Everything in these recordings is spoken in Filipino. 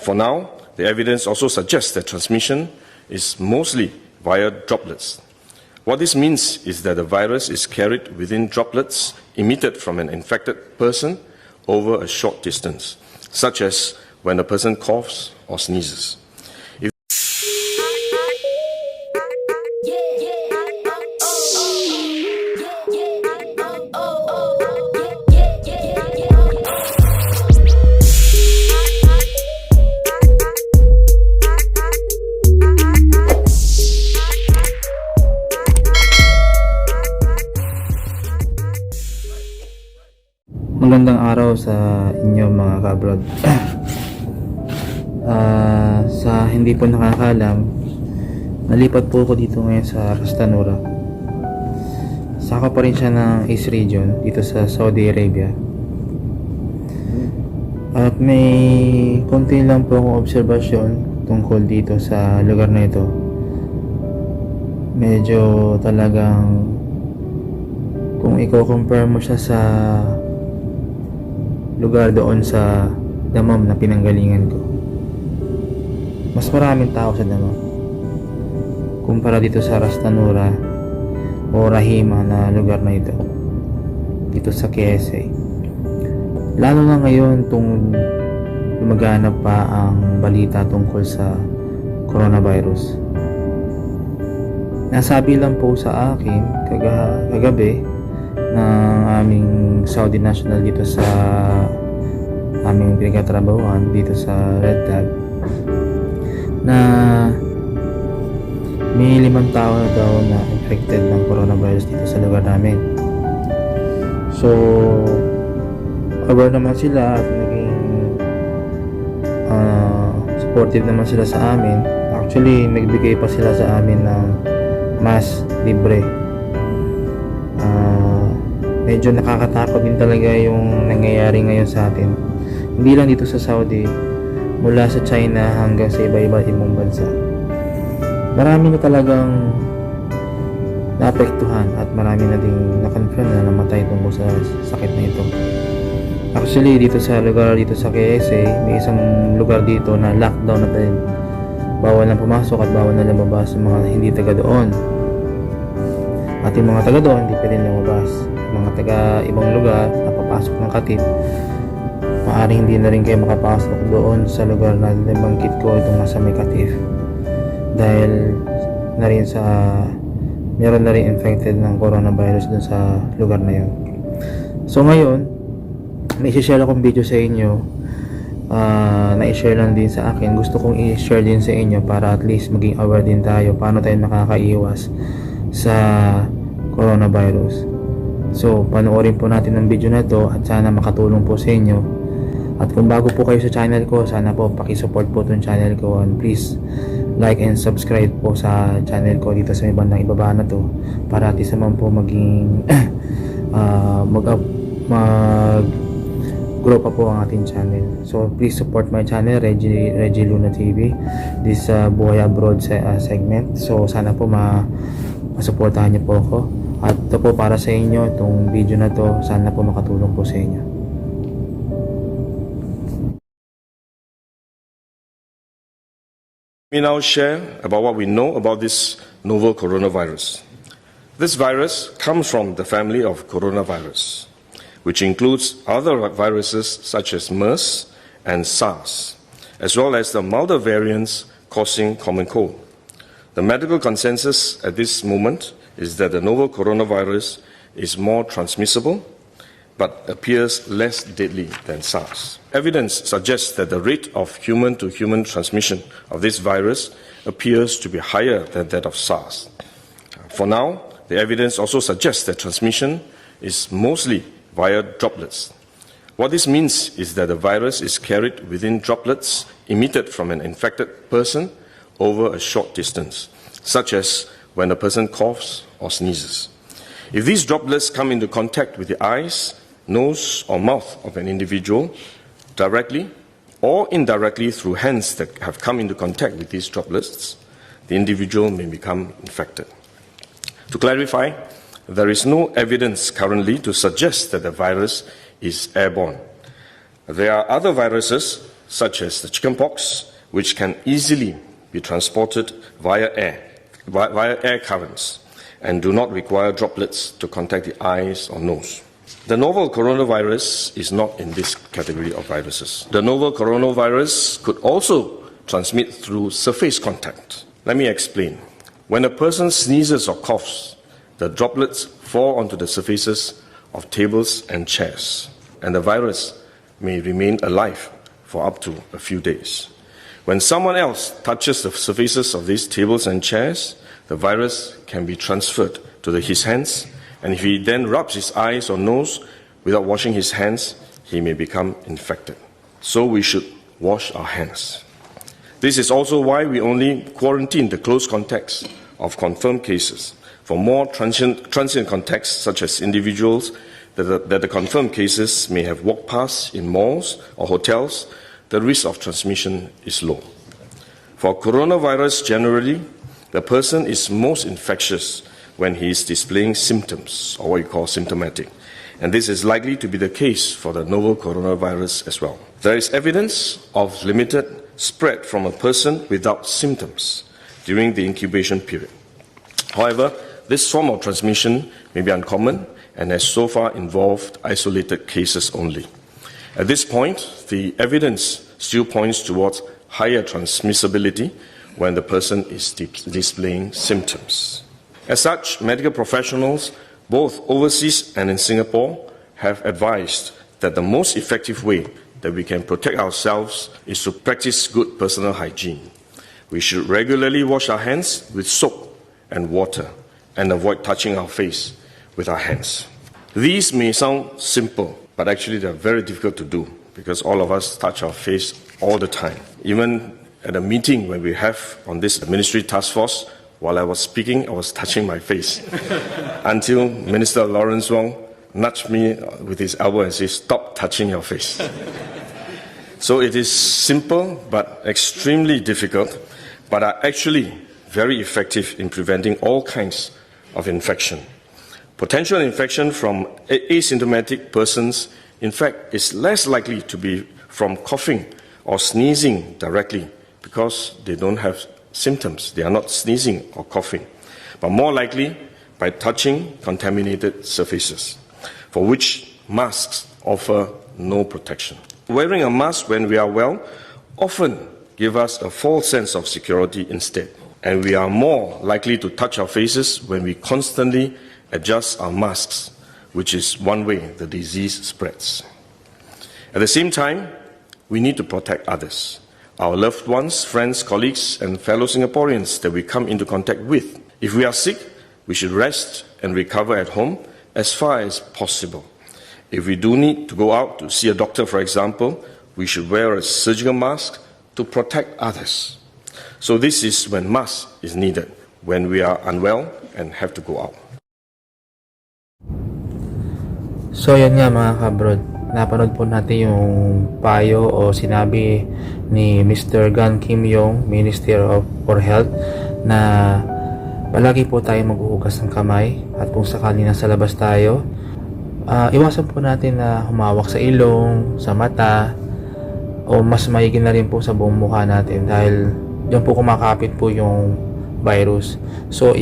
For now, the evidence also suggests that transmission is mostly via droplets. What this means is that the virus is carried within droplets emitted from an infected person over a short distance, such as when a person coughs or sneezes. Magandang araw sa inyo mga ka-abroad. Sa hindi po nakakalam, nalipat po ako dito ngayon sa Rastanura. Saka pa rin siya ng East Region dito sa Saudi Arabia. At may konti lang po akong obserbasyon tungkol dito sa lugar na ito. Medyo talagang kung i-compare mo siya sa lugar doon sa Damam na pinanggalingan ko, mas maraming tao sa Damam kumpara dito sa Rastanura o Rahima na lugar na ito dito sa KSA. Lalo na ngayon tung lumaganap pa ang balita tungkol sa coronavirus. Nasabi lang po sa akin kagabi ng aming Saudi national dito sa aming pinagtatrabahuan dito sa Red Tag na may 5 tao na daw na infected ng coronavirus dito sa lugar namin. So aware naman sila at naging supportive naman sila sa amin. Actually nagbigay pa sila sa amin ng mask libre. Medyo nakakatakot din talaga yung nangyayari ngayon sa atin. Hindi lang dito sa Saudi, mula sa China hanggang sa iba-iba ibang bansa. Marami na talagang naapektuhan at marami na ding na-confirm na namatay tungkol sa sakit na ito. Actually, dito sa lugar dito sa KSA, may isang lugar dito na lockdown na din. Bawal na pumasok at bawal na lumabas sa mga hindi taga doon. At yung mga taga doon, hindi pwede lumabas. Mga taga ibang lugar na papasok ng Katip, maaaring hindi na rin kayo makapasok doon sa lugar na nabanggit ko itong nasa may Katif, dahil na rin sa meron na rin infected ng coronavirus doon sa lugar na yun. So ngayon may i-share akong video sa inyo na i-share lang din sa akin. Gusto kong i-share din sa inyo para at least maging aware din tayo paano tayo makakaiwas sa coronavirus. So, panoorin po natin ang video na to at sana makatulong po sa inyo. At kung bago po kayo sa channel ko, sana po pakisupport po itong channel ko, and please like and subscribe po sa channel ko dito sa may bandang ibaba na to para at isa man po maging grow pa po ang ating channel. So please support my channel, Reggie Luna TV, this Buhay Abroad segment. So sana po masuportahan niyo po ako. At ito po para sa inyo, itong video na to, sana po makatulong po sa inyo. We now share about what we know about this novel coronavirus. This virus comes from the family of coronavirus, which includes other viruses such as MERS and SARS, as well as the milder variants causing common cold. The medical consensus at this moment is that the novel coronavirus is more transmissible but appears less deadly than SARS. Evidence suggests that the rate of human-to-human transmission of this virus appears to be higher than that of SARS. For now, the evidence also suggests that transmission is mostly via droplets. What this means is that the virus is carried within droplets emitted from an infected person over a short distance, such as when a person coughs or sneezes. If these droplets come into contact with the eyes, nose or mouth of an individual directly or indirectly through hands that have come into contact with these droplets, the individual may become infected. To clarify, there is no evidence currently to suggest that the virus is airborne. There are other viruses such as the chickenpox, which can easily be transported via air currents, and do not require droplets to contact the eyes or nose. The novel coronavirus is not in this category of viruses. The novel coronavirus could also transmit through surface contact. Let me explain. When a person sneezes or coughs, the droplets fall onto the surfaces of tables and chairs, and the virus may remain alive for up to a few days. When someone else touches the surfaces of these tables and chairs, the virus can be transferred to his hands, and if he then rubs his eyes or nose without washing his hands, he may become infected. So we should wash our hands. This is also why we only quarantine the close contacts of confirmed cases. For more transient contacts, such as individuals that the confirmed cases may have walked past in malls or hotels, the risk of transmission is low. For coronavirus generally, the person is most infectious when he is displaying symptoms, or what you call symptomatic. And this is likely to be the case for the novel coronavirus as well. There is evidence of limited spread from a person without symptoms during the incubation period. However, this form of transmission may be uncommon and has so far involved isolated cases only. At this point, the evidence still points towards higher transmissibility when the person is displaying symptoms. As such, medical professionals, both overseas and in Singapore, have advised that the most effective way that we can protect ourselves is to practice good personal hygiene. We should regularly wash our hands with soap and water and avoid touching our face with our hands. These may sound simple, but actually they're very difficult to do because all of us touch our face all the time. Even at a meeting when we have on this ministry task force, while I was speaking, I was touching my face until Minister Lawrence Wong nudged me with his elbow and said, "Stop touching your face." So it is simple but extremely difficult, but are actually very effective in preventing all kinds of infection. Potential infection from asymptomatic persons, in fact, is less likely to be from coughing or sneezing directly because they don't have symptoms. They are not sneezing or coughing, but more likely by touching contaminated surfaces, for which masks offer no protection. Wearing a mask when we are well often gives us a false sense of security instead, and we are more likely to touch our faces when we constantly adjust our masks, which is one way the disease spreads. At the same time, we need to protect others, our loved ones, friends, colleagues, and fellow Singaporeans that we come into contact with. If we are sick, we should rest and recover at home as far as possible. If we do need to go out to see a doctor, for example, we should wear a surgical mask to protect others. So this is when mask is needed, when we are unwell and have to go out. So yan nga mga kabrod, napanood po natin yung payo o sinabi ni Mr. Gan Kim Yong, Minister for Health, na palagi po tayo maghuhugas ng kamay at kung sakali nasa labas tayo, iwasan po natin na humawak sa ilong, sa mata, o mas maigi na rin po sa buong mukha natin dahil diyan po kumakapit po yung virus. So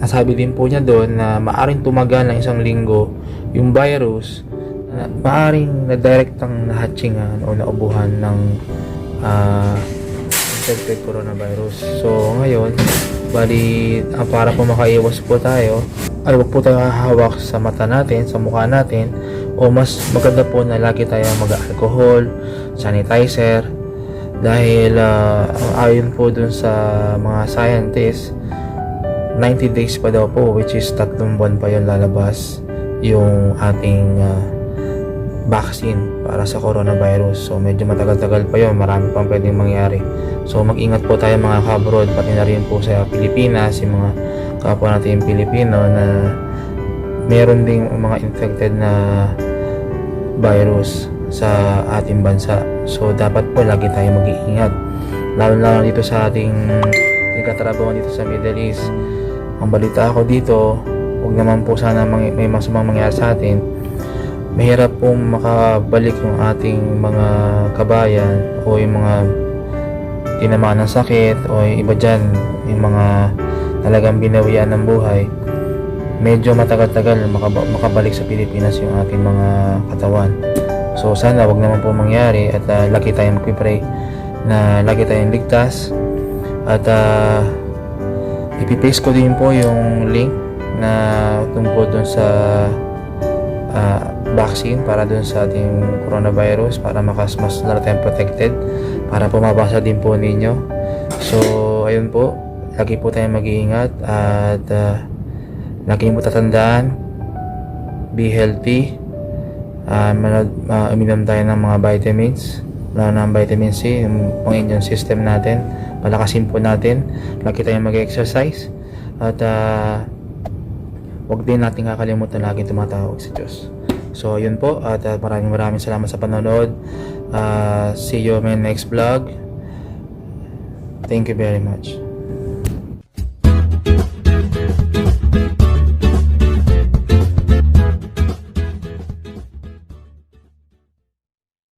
nasabi din po niya doon na maaring tumagal ng 1 linggo yung virus, maaring na-directang nahatchingan o naubuhan ng infected coronavirus. So ngayon, para po makaiwas po tayo, ay huwag po tayo hahawak sa mata natin, sa mukha natin, o mas maganda po na lagi tayo mag-alcohol, sanitizer, dahil ayon po dun sa mga scientists, 90 days pa daw po, which is 3 buwan pa yung lalabas yung ating vaccine para sa coronavirus. So medyo matagal-tagal pa yun, marami pang pwedeng mangyari. So mag-ingat po tayo mga kabrod, pati na rin po sa Pilipinas, yung mga kapwa natin Pilipino na meron ding mga infected na virus sa ating bansa. So dapat po lagi tayo mag-iingat, lalo dito sa ating katrabaho dito sa Middle East. Ang balita ako dito, huwag naman po sana may masamang mangyari sa atin, mahirap pong makabalik yung ating mga kabayan o yung mga tinamaan ng sakit o yung iba dyan, yung mga talagang binawian ng buhay. Medyo matagal-tagal makabalik sa Pilipinas yung ating mga katawan. So sana wag naman po mangyari at lagi tayong magpipray na lagi tayong ligtas. At ipipaste ko din po yung link na tungkol dun sa vaccine para dun sa ating coronavirus, para mas lalo tayong protected, para po mabasa din po ninyo. So ayun po, lagi po tayong mag-iingat at lagi mo tatandaan, be healthy, uminom tayo ng mga vitamins, lalo na ang vitamin C, yung pang-immune system natin, palakasin po natin, lagi tayong mag-exercise, at huwag din natin kakalimutan lagi tumatawag sa Diyos. So yun po, at maraming salamat sa panonood. See you in my next vlog. Thank you very much.